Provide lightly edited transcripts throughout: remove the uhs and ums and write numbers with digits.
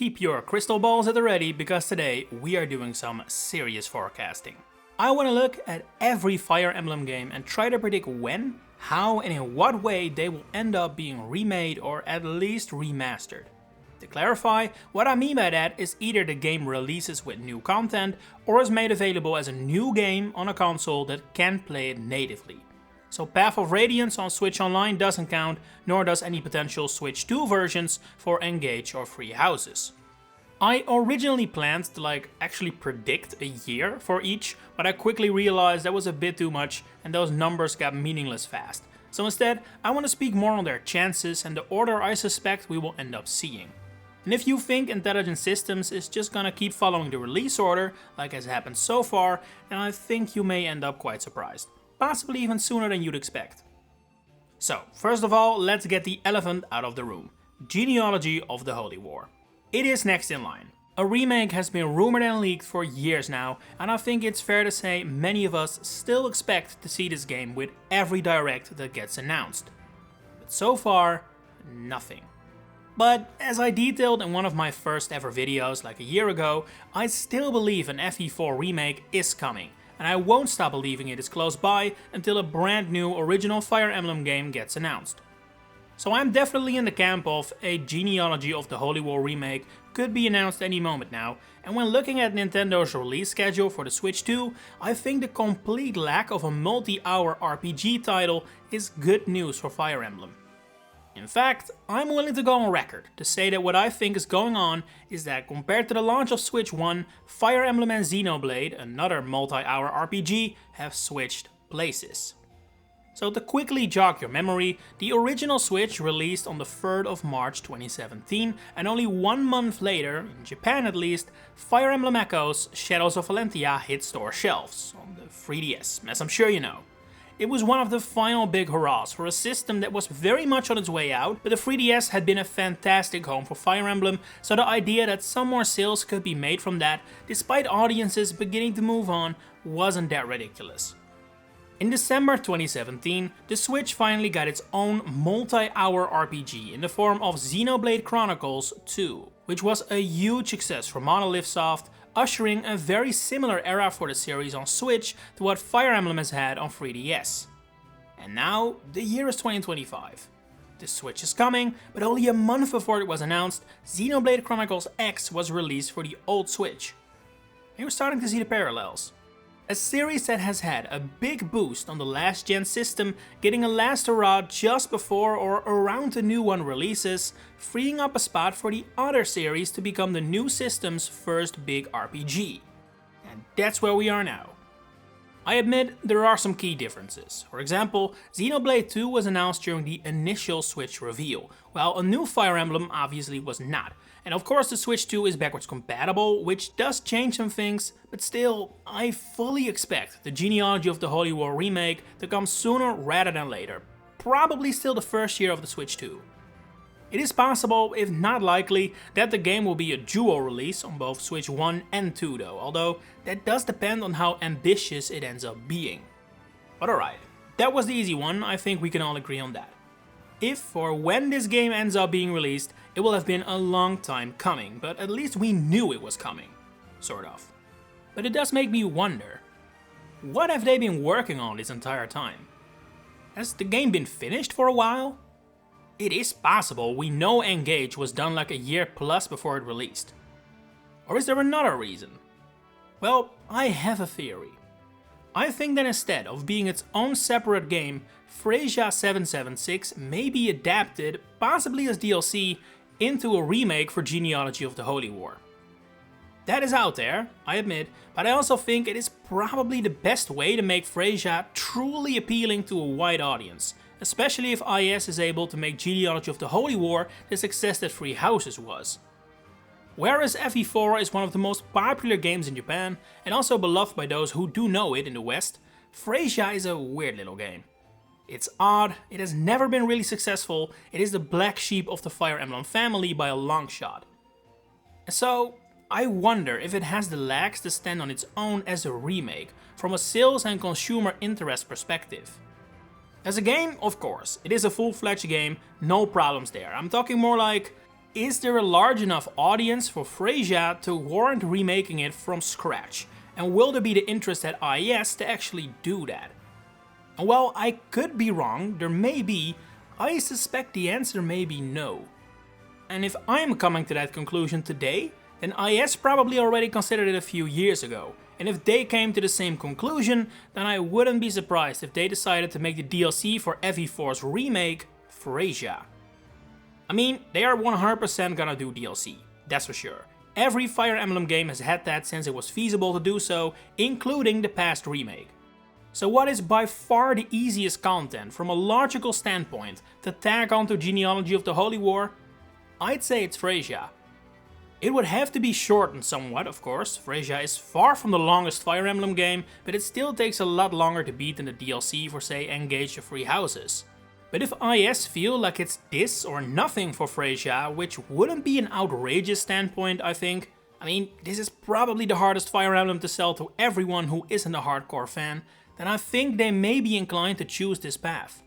keep your crystal balls at the ready because today we are doing some serious forecasting. I want to look at every Fire Emblem game and try to predict when, how and in what way they will end up being remade or at least remastered. To clarify, what I mean by that is either the game releases with new content or is made available as a new game on a console that can play it natively. So Path of Radiance on Switch Online doesn't count, nor does any potential Switch 2 versions for Engage or Free Houses. I originally planned to actually predict a year for each, but I quickly realized that was a bit too much and those numbers got meaningless fast. So instead, I want to speak more on their chances and the order I suspect we will end up seeing. And if you think Intelligent Systems is just gonna keep following the release order, like has happened so far, then I think you may end up quite surprised. Possibly even sooner than you'd expect. So, first of all, let's get the elephant out of the room. Genealogy of the Holy War. It is next in line. A remake has been rumored and leaked for years now, and I think it's fair to say many of us still expect to see this game with every direct that gets announced. But so far, nothing. But as I detailed in one of my first ever videos like a year ago, I still believe an FE4 remake is coming. And I won't stop believing it is close by until a brand new original Fire Emblem game gets announced. So I'm definitely in the camp of a Genealogy of the Holy War remake could be announced any moment now, and when looking at Nintendo's release schedule for the Switch 2, I think the complete lack of a multi-hour RPG title is good news for Fire Emblem. In fact, I'm willing to go on record to say that what I think is going on is that compared to the launch of Switch 1, Fire Emblem and Xenoblade, another multi-hour RPG, have switched places. So to quickly jog your memory, the original Switch released on the 3rd of March 2017, and only 1 month later, in Japan at least, Fire Emblem Echoes Shadows of Valentia hit store shelves, on the 3DS, as I'm sure you know. It was one of the final big hurrahs for a system that was very much on its way out, but the 3DS had been a fantastic home for Fire Emblem, so the idea that some more sales could be made from that, despite audiences beginning to move on, wasn't that ridiculous. In December 2017, the Switch finally got its own multi-hour RPG in the form of Xenoblade Chronicles 2, which was a huge success for Monolith Soft, ushering a very similar era for the series on Switch to what Fire Emblem has had on 3DS. And now, the year is 2025. The Switch is coming, but only a month before it was announced, Xenoblade Chronicles X was released for the old Switch. And we're starting to see the parallels. A series that has had a big boost on the last gen system, getting a last hurrah just before or around the new one releases, freeing up a spot for the other series to become the new system's first big RPG. And that's where we are now. I admit there are some key differences. For example, Xenoblade 2 was announced during the initial Switch reveal, while a new Fire Emblem obviously was not. And of course the Switch 2 is backwards compatible, which does change some things, but still, I fully expect the Genealogy of the Holy War remake to come sooner rather than later, probably still the first year of the Switch 2. It is possible, if not likely, that the game will be a dual release on both Switch 1 and 2 though, although that does depend on how ambitious it ends up being. But alright, that was the easy one, I think we can all agree on that. If or when this game ends up being released, it will have been a long time coming, but at least we knew it was coming. Sort of. But it does make me wonder, what have they been working on this entire time? Has the game been finished for a while? It is possible we know Engage was done like a year plus before it released. Or is there another reason? Well, I have a theory. I think that instead of being its own separate game, Thracia 776 may be adapted, possibly as DLC, into a remake for Genealogy of the Holy War. That is out there, I admit, but I also think it is probably the best way to make Thracia truly appealing to a wide audience, especially if IS is able to make Genealogy of the Holy War the success that Free Houses was. Whereas FE4 is one of the most popular games in Japan, and also beloved by those who do know it in the West, Thracia is a weird little game. It's odd, it has never been really successful, it is the black sheep of the Fire Emblem family by a long shot. So, I wonder if it has the legs to stand on its own as a remake, from a sales and consumer interest perspective. As a game, of course, it is a full-fledged game, no problems there. I'm talking more like is there a large enough audience for Thracia to warrant remaking it from scratch? And will there be the interest at IES to actually do that? And while I could be wrong, there may be, I suspect the answer may be no. And if I'm coming to that conclusion today, then IES probably already considered it a few years ago. And if they came to the same conclusion, then I wouldn't be surprised if they decided to make the DLC for FE4's remake Thracia. I mean, they are 100% gonna do DLC, that's for sure. Every Fire Emblem game has had that since it was feasible to do so, including the past remake. So what is by far the easiest content from a logical standpoint to tag onto Genealogy of the Holy War? I'd say it's Thracia. It would have to be shortened somewhat, of course. Thracia is far from the longest Fire Emblem game, but it still takes a lot longer to beat than the DLC for, say, Engage the Three Houses. But if IS feel like it's this or nothing for Thracia, which wouldn't be an outrageous standpoint, I think. I mean, this is probably the hardest Fire Emblem to sell to everyone who isn't a hardcore fan, then I think they may be inclined to choose this path.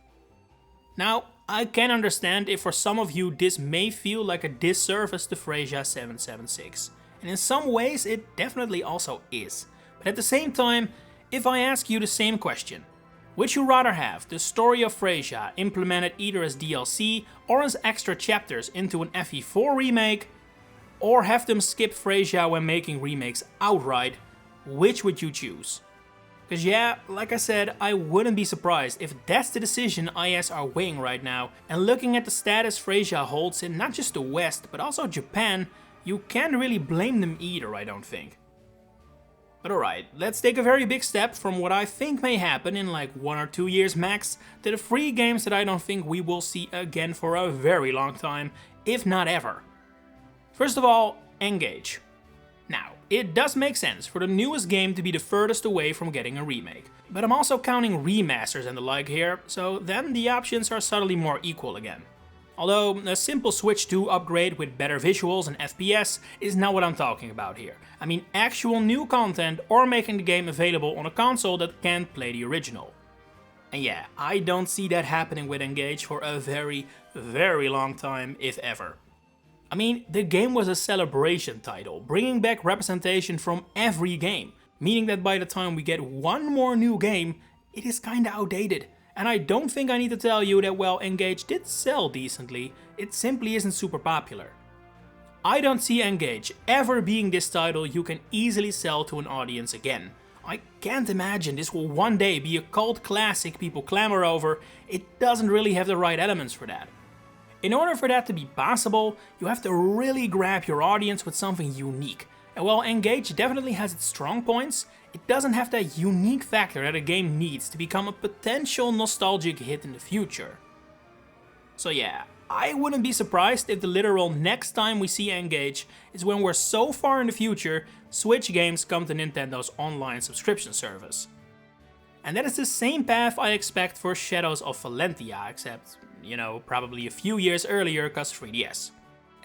Now, I can understand if for some of you this may feel like a disservice to Thracia 776, and in some ways it definitely also is. But at the same time, if I ask you the same question, would you rather have the story of Thracia implemented either as DLC or as extra chapters into an FE4 remake, or have them skip Thracia when making remakes outright? Which would you choose? Cause yeah, like I said, I wouldn't be surprised if that's the decision IS are weighing right now, and looking at the status Thracia holds in not just the West but also Japan, you can't really blame them either, I don't think. But alright, let's take a very big step from what I think may happen in like 1 or 2 years max, to the 3 games that I don't think we will see again for a very long time, if not ever. First of all, Engage. Now, it does make sense for the newest game to be the furthest away from getting a remake, but I'm also counting remasters and the like here, so then the options are subtly more equal again. Although a simple Switch 2 upgrade with better visuals and FPS is not what I'm talking about here. I mean actual new content or making the game available on a console that can't play the original. And yeah, I don't see that happening with Engage for a very, very long time, if ever. I mean, the game was a celebration title, bringing back representation from every game, meaning that by the time we get one more new game, it is kinda outdated. And I don't think I need to tell you that while Engage did sell decently, it simply isn't super popular. I don't see Engage ever being this title you can easily sell to an audience again. I can't imagine this will one day be a cult classic people clamor over. It doesn't really have the right elements for that. In order for that to be possible, you have to really grab your audience with something unique. And while Engage definitely has its strong points, it doesn't have that unique factor that a game needs to become a potential nostalgic hit in the future. So yeah, I wouldn't be surprised if the literal next time we see Engage is when we're so far in the future, Switch games come to Nintendo's online subscription service. And that is the same path I expect for Shadows of Valentia, except, you know, probably a few years earlier cause 3DS.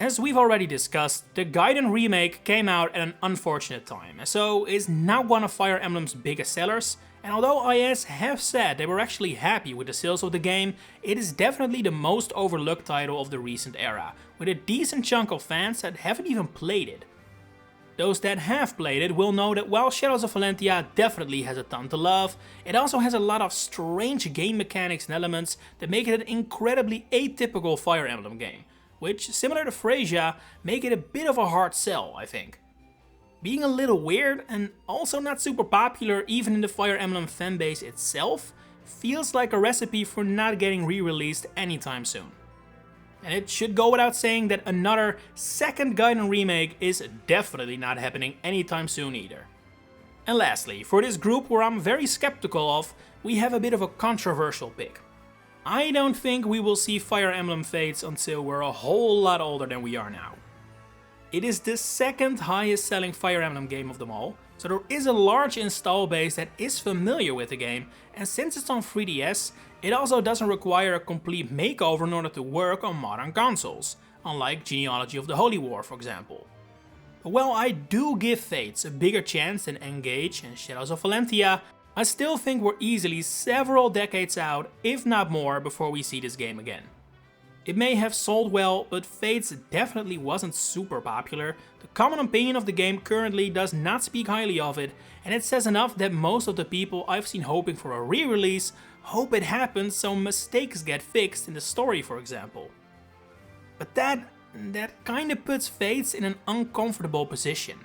As we've already discussed, the Gaiden remake came out at an unfortunate time, so is not one of Fire Emblem's biggest sellers, and although IS have said they were actually happy with the sales of the game, it is definitely the most overlooked title of the recent era, with a decent chunk of fans that haven't even played it. Those that have played it will know that while Shadows of Valentia definitely has a ton to love, it also has a lot of strange game mechanics and elements that make it an incredibly atypical Fire Emblem game, which, similar to Thracia, make it a bit of a hard sell, I think. Being a little weird and also not super popular even in the Fire Emblem fanbase itself, feels like a recipe for not getting re-released anytime soon. And it should go without saying that another second Gaiden remake is definitely not happening anytime soon either. And lastly, for this group where I'm very skeptical of, we have a bit of a controversial pick. I don't think we will see Fire Emblem Fates until we're a whole lot older than we are now. It is the second highest selling Fire Emblem game of them all, so there is a large install base that is familiar with the game, and since it's on 3DS, it also doesn't require a complete makeover in order to work on modern consoles, unlike Genealogy of the Holy War for example. But while I do give Fates a bigger chance than Engage and Shadows of Valentia, I still think we're easily several decades out, if not more, before we see this game again. It may have sold well, but Fates definitely wasn't super popular. The common opinion of the game currently does not speak highly of it, and it says enough that most of the people I've seen hoping for a re-release hope it happens so mistakes get fixed in the story, for example. But that kinda puts Fates in an uncomfortable position.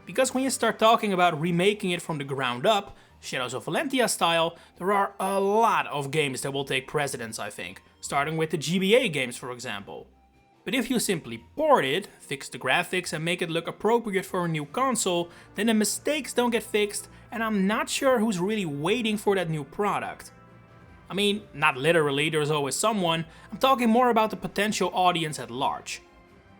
Because when you start talking about remaking it from the ground up, Shadows of Valentia style, there are a lot of games that will take precedence, I think, starting with the GBA games for example. But if you simply port it, fix the graphics and make it look appropriate for a new console, then the mistakes don't get fixed and I'm not sure who's really waiting for that new product. I mean, not literally, there's always someone, I'm talking more about the potential audience at large.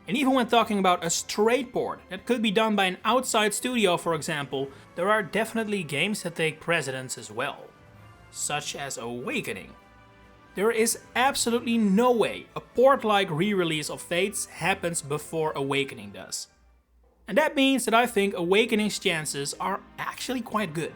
And even when talking about a straight port that could be done by an outside studio for example, there are definitely games that take precedence as well. Such as Awakening. There is absolutely no way a port-like re-release of Fates happens before Awakening does. And that means that I think Awakening's chances are actually quite good.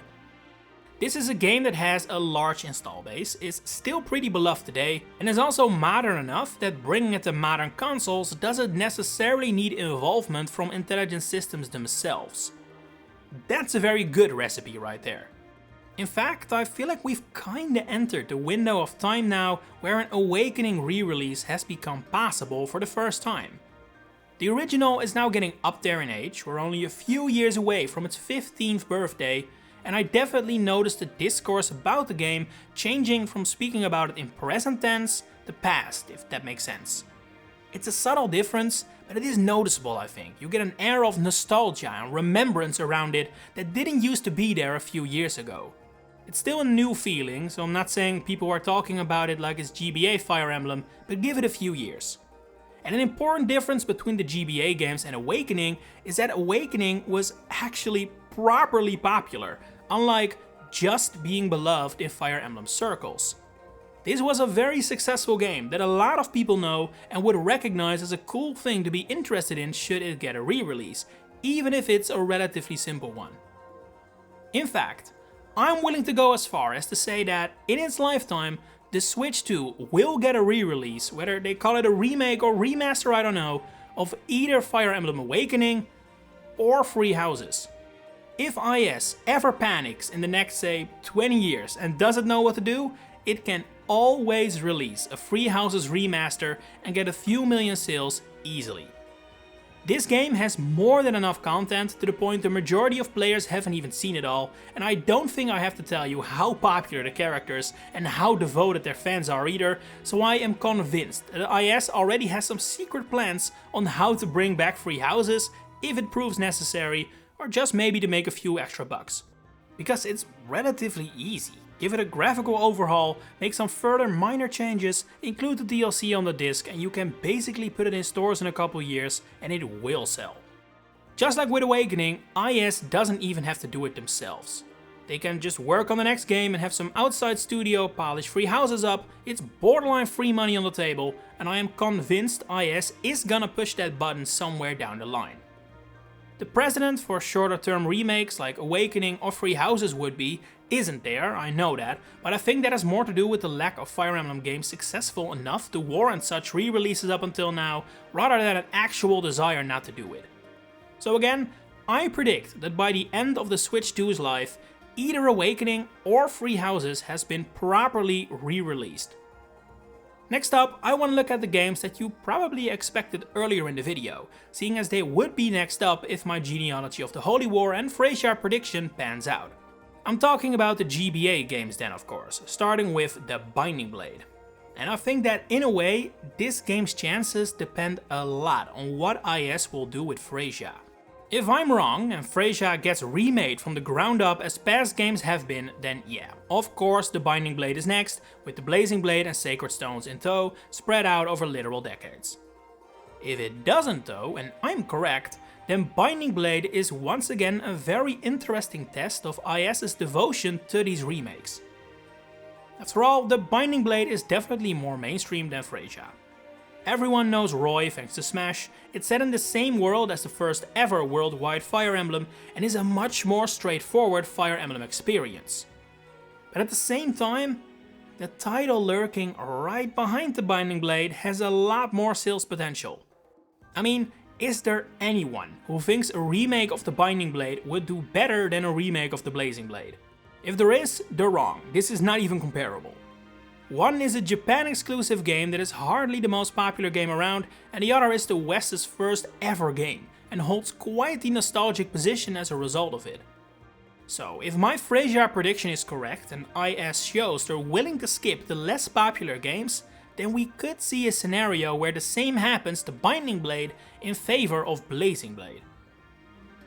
This is a game that has a large install base, is still pretty beloved today, and is also modern enough that bringing it to modern consoles doesn't necessarily need involvement from intelligent systems themselves. That's a very good recipe right there. In fact, I feel like we've kinda entered the window of time now where an Awakening re-release has become possible for the first time. The original is now getting up there in age, we're only a few years away from its 15th birthday, and I definitely noticed the discourse about the game changing from speaking about it in present tense to past, if that makes sense. It's a subtle difference, but it is noticeable I think. You get an air of nostalgia and remembrance around it that didn't used to be there a few years ago. It's still a new feeling, so I'm not saying people are talking about it like it's GBA Fire Emblem, but give it a few years. And an important difference between the GBA games and Awakening is that Awakening was actually properly popular, unlike just being beloved in Fire Emblem circles. This was a very successful game that a lot of people know and would recognize as a cool thing to be interested in should it get a re-release, even if it's a relatively simple one. In fact, I'm willing to go as far as to say that in its lifetime, the Switch 2 will get a re-release, whether they call it a remake or remaster I don't know, of either Fire Emblem Awakening or Free Houses. If IS ever panics in the next, say, 20 years and doesn't know what to do, it can always release a Free Houses remaster and get a few million sales easily. This game has more than enough content to the point the majority of players haven't even seen it all, and I don't think I have to tell you how popular the characters and how devoted their fans are either, so I am convinced that IS already has some secret plans on how to bring back Free Houses if it proves necessary, or just maybe to make a few extra bucks. Because it's relatively easy. Give it a graphical overhaul, make some further minor changes, include the DLC on the disc and you can basically put it in stores in a couple years and it will sell. Just like with Awakening, IS doesn't even have to do it themselves. They can just work on the next game and have some outside studio polish Free Houses up, it's borderline free money on the table, and I am convinced IS is gonna push that button somewhere down the line. The precedent for shorter term remakes like Awakening or Free Houses would be isn't there, I know that, but I think that has more to do with the lack of Fire Emblem games successful enough to warrant such re-releases up until now, rather than an actual desire not to do it. So again, I predict that by the end of the Switch 2's life, either Awakening or Free Houses has been properly re-released. Next up, I want to look at the games that you probably expected earlier in the video, seeing as they would be next up if my Genealogy of the Holy War and Thracia prediction pans out. I'm talking about the GBA games then of course, starting with the Binding Blade. And I think that in a way, this game's chances depend a lot on what IS will do with Thracia. If I'm wrong and Thracia gets remade from the ground up as past games have been, then yeah, of course the Binding Blade is next, with the Blazing Blade and Sacred Stones in tow, spread out over literal decades. If it doesn't though, and I'm correct, then Binding Blade is once again a very interesting test of IS's devotion to these remakes. After all, the Binding Blade is definitely more mainstream than Thracia. Everyone knows Roy thanks to Smash, it's set in the same world as the first ever worldwide Fire Emblem and is a much more straightforward Fire Emblem experience. But at the same time, the title lurking right behind the Binding Blade has a lot more sales potential. I mean, is there anyone who thinks a remake of the Binding Blade would do better than a remake of the Blazing Blade? If there is, they're wrong. This is not even comparable. One is a Japan exclusive game that is hardly the most popular game around, and the other is the West's first ever game, and holds quite the nostalgic position as a result of it. So, if my Thracia prediction is correct and IS shows they're willing to skip the less popular games, then we could see a scenario where the same happens to Binding Blade in favor of Blazing Blade.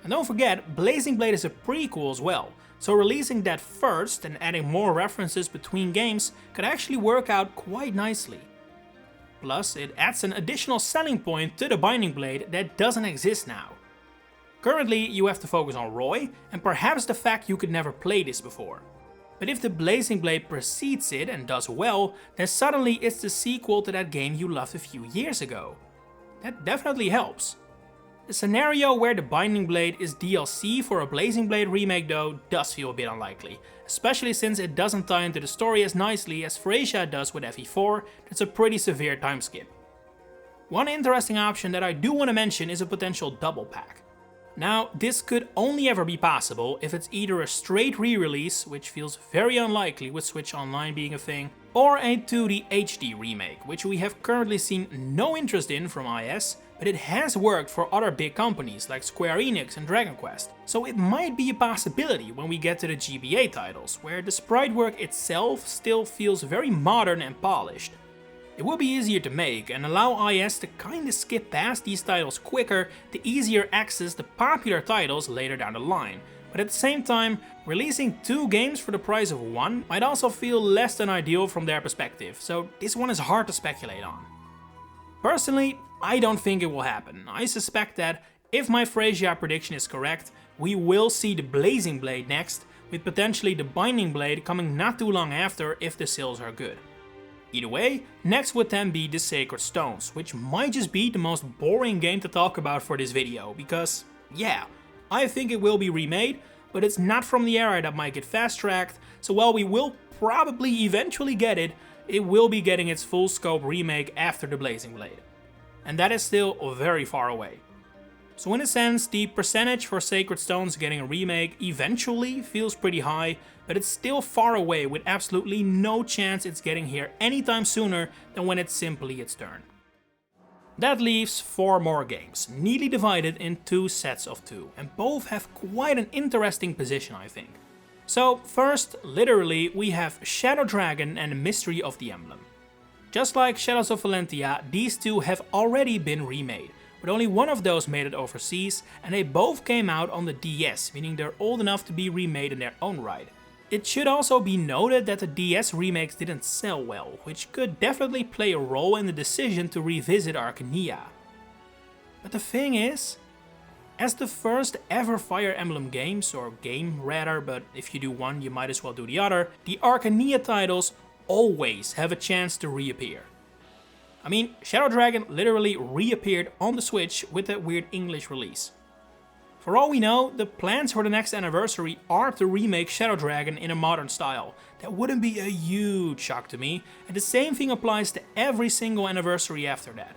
And don't forget, Blazing Blade is a prequel as well, so releasing that first and adding more references between games could actually work out quite nicely. Plus, it adds an additional selling point to the Binding Blade that doesn't exist now. Currently, you have to focus on Roy, and perhaps the fact you could never play this before. But if the Blazing Blade precedes it and does well, then suddenly it's the sequel to that game you loved a few years ago. That definitely helps. The scenario where the Binding Blade is DLC for a Blazing Blade remake though does feel a bit unlikely, especially since it doesn't tie into the story as nicely as Thracia does with FE4. That's a pretty severe time skip. One interesting option that I do want to mention is a potential double pack. Now, this could only ever be possible if it's either a straight re-release, which feels very unlikely with Switch Online being a thing, or a 2D HD remake, which we have currently seen no interest in from IS, but it has worked for other big companies like Square Enix and Dragon Quest, so it might be a possibility when we get to the GBA titles, where the sprite work itself still feels very modern and polished. It will be easier to make and allow IS to kinda skip past these titles quicker to easier access the popular titles later down the line. But at the same time, releasing 2 games for the price of 1 might also feel less than ideal from their perspective, so this one is hard to speculate on. Personally, I don't think it will happen. I suspect that, if my Thracia prediction is correct, we will see the Blazing Blade next, with potentially the Binding Blade coming not too long after if the sales are good. Either way, next would then be the Sacred Stones, which might just be the most boring game to talk about for this video, because, yeah, I think it will be remade, but it's not from the era that might get fast-tracked, so while we will probably eventually get it, it will be getting its full scope remake after the Blazing Blade. And that is still very far away. So in a sense, the percentage for Sacred Stones getting a remake eventually feels pretty high, but it's still far away with absolutely no chance it's getting here anytime sooner than when it's simply its turn. That leaves 4 more games, neatly divided in 2 sets of 2, and both have quite an interesting position, I think. So first, literally, we have Shadow Dragon and the Mystery of the Emblem. Just like Shadows of Valentia, these 2 have already been remade, but only one of those made it overseas, and they both came out on the DS, meaning they're old enough to be remade in their own right. It should also be noted that the DS remakes didn't sell well, which could definitely play a role in the decision to revisit Arcania. But the thing is, as the first ever Fire Emblem games, or game rather, but if you do one you might as well do the other, the Arcania titles always have a chance to reappear. I mean, Shadow Dragon literally reappeared on the Switch with that weird English release. For all we know, the plans for the next anniversary are to remake Shadow Dragon in a modern style. That wouldn't be a huge shock to me, and the same thing applies to every single anniversary after that.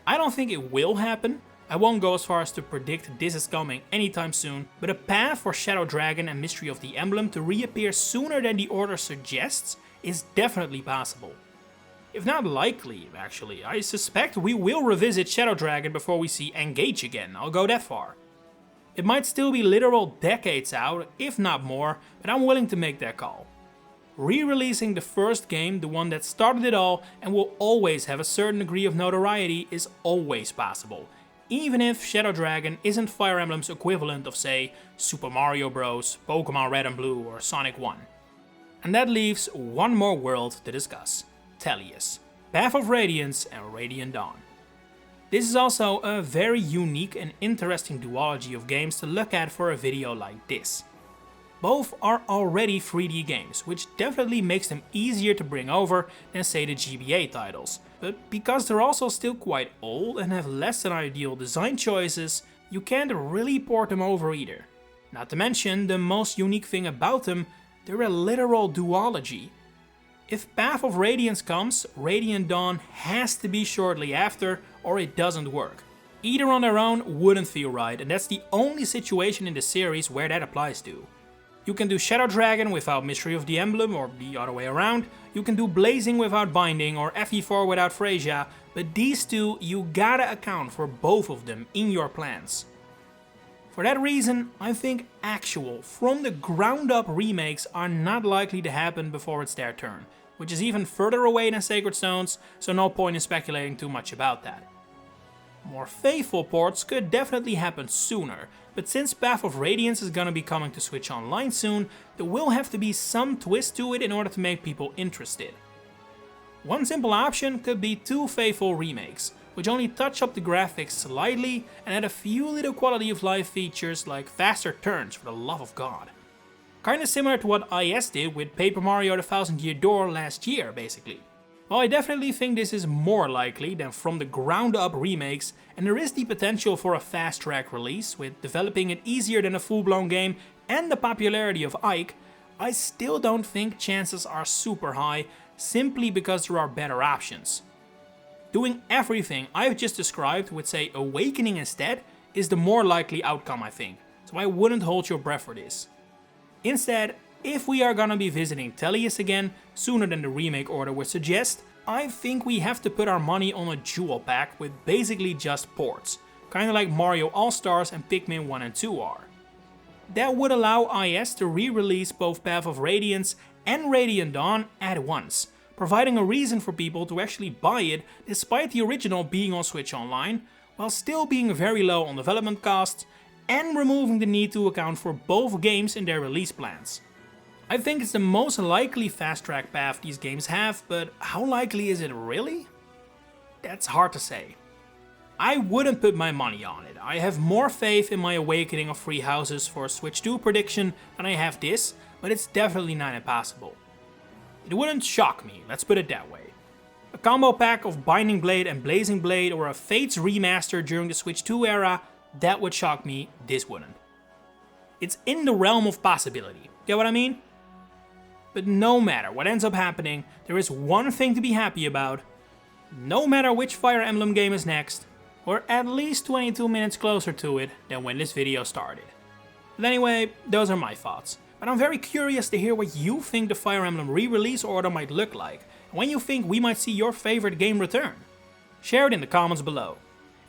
I don't think it will happen. I won't go as far as to predict this is coming anytime soon, but a path for Shadow Dragon and Mystery of the Emblem to reappear sooner than the order suggests is definitely possible. If not likely, actually. I suspect we will revisit Shadow Dragon before we see Engage again, I'll go that far. It might still be literal decades out, if not more, but I'm willing to make that call. Re-releasing the first game, the one that started it all and will always have a certain degree of notoriety, is always possible. Even if Shadow Dragon isn't Fire Emblem's equivalent of, say, Super Mario Bros, Pokemon Red and Blue, or Sonic 1. And that leaves one more world to discuss. Tellius, Path of Radiance and Radiant Dawn. This is also a very unique and interesting duology of games to look at for a video like this. Both are already 3D games, which definitely makes them easier to bring over than say the GBA titles, but because they're also still quite old and have less than ideal design choices, you can't really port them over either. Not to mention, the most unique thing about them, they're a literal duology. If Path of Radiance comes, Radiant Dawn has to be shortly after or it doesn't work. Either on their own wouldn't feel right, and that's the only situation in the series where that applies to. You can do Shadow Dragon without Mystery of the Emblem or the other way around, you can do Blazing without Binding or FE4 without Thracia, but these two you gotta account for both of them in your plans. For that reason, I think actual, from the ground up remakes are not likely to happen before it's their turn, which is even further away than Sacred Stones, so no point in speculating too much about that. More faithful ports could definitely happen sooner, but since Path of Radiance is gonna be coming to Switch Online soon, there will have to be some twist to it in order to make people interested. One simple option could be 2 faithful remakes, which only touch up the graphics slightly and add a few little quality of life features like faster turns, for the love of God. Kinda similar to what IS did with Paper Mario The Thousand Year Door last year, basically. While I definitely think this is more likely than from the ground up remakes, and there is the potential for a fast track release, with developing it easier than a full blown game and the popularity of Ike, I still don't think chances are super high, simply because there are better options. Doing everything I've just described with say Awakening instead is the more likely outcome I think, so I wouldn't hold your breath for this. Instead, if we are gonna be visiting Tellius again sooner than the remake order would suggest, I think we have to put our money on a jewel pack with basically just ports, kinda like Mario All-Stars and Pikmin 1 and 2 are. That would allow IS to re-release both Path of Radiance and Radiant Dawn at once, providing a reason for people to actually buy it despite the original being on Switch Online, while still being very low on development costs, and removing the need to account for both games in their release plans. I think it's the most likely fast track path these games have, but how likely is it really? That's hard to say. I wouldn't put my money on it. I have more faith in my Awakening of Three Houses for Switch 2 prediction than I have this, but it's definitely not impossible. It wouldn't shock me, let's put it that way. A combo pack of Binding Blade and Blazing Blade or a Fates remaster during the Switch 2 era, that would shock me, this wouldn't. It's in the realm of possibility, get what I mean? But no matter what ends up happening, there is one thing to be happy about. No matter which Fire Emblem game is next, we're at least 22 minutes closer to it than when this video started. But anyway, those are my thoughts. But I'm very curious to hear what you think the Fire Emblem re-release order might look like, and when you think we might see your favorite game return. Share it in the comments below.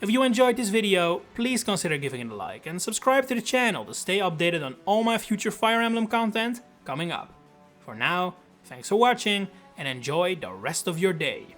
If you enjoyed this video, please consider giving it a like and subscribe to the channel to stay updated on all my future Fire Emblem content coming up. For now, thanks for watching and enjoy the rest of your day.